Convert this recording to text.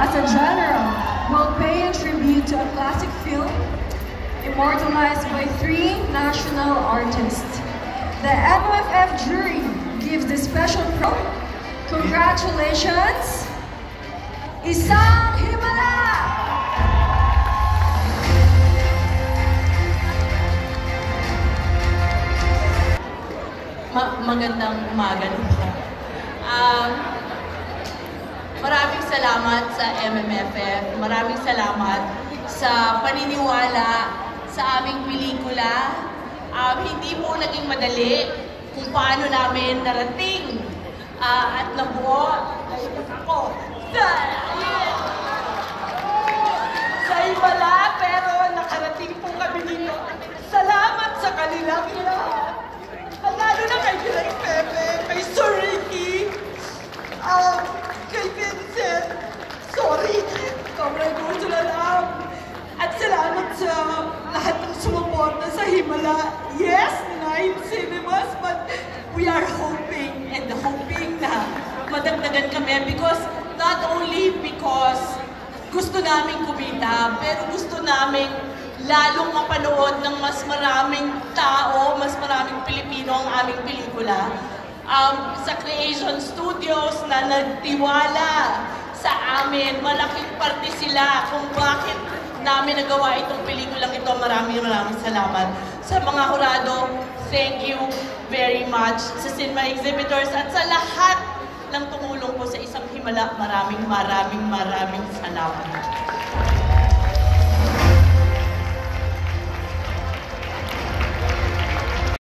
as a general, will pay a tribute to a classic film immortalized by 3 national artists. The MFF jury gives the special congratulations, Isang Himala! Magandang umaga po. Maraming salamat sa MMFF. Maraming salamat sa paniniwala sa aming pelikula. Hindi po naging madali kung paano namin narating at nabuo ako sa Himala, pero nakarating po kami dito. Salamat sa kanilang lahat. Lalo na kay Direk Pepe, kay Sir Ricky, kay Vincent, sorry, sobrang gusto na lang. At salamat sa lahat ng sumuporta sa Himala. Yes, 9 cinemas, but we are hoping and hoping na madagdagan kami because not only because gusto namin kumita, pero gusto namin lalong mapanood ng mas maraming tao, mas maraming Pilipino ang aming pelikula. Sa Creation Studios na nagtiwala sa amin, malaking parte sila kung bakit namin nagawa itong pelikulang ito. Maraming salamat. Sa mga hurado, thank you very much. Sa cinema exhibitors at sa lahat ng tumulong po sa Isang Himala, maraming salamat.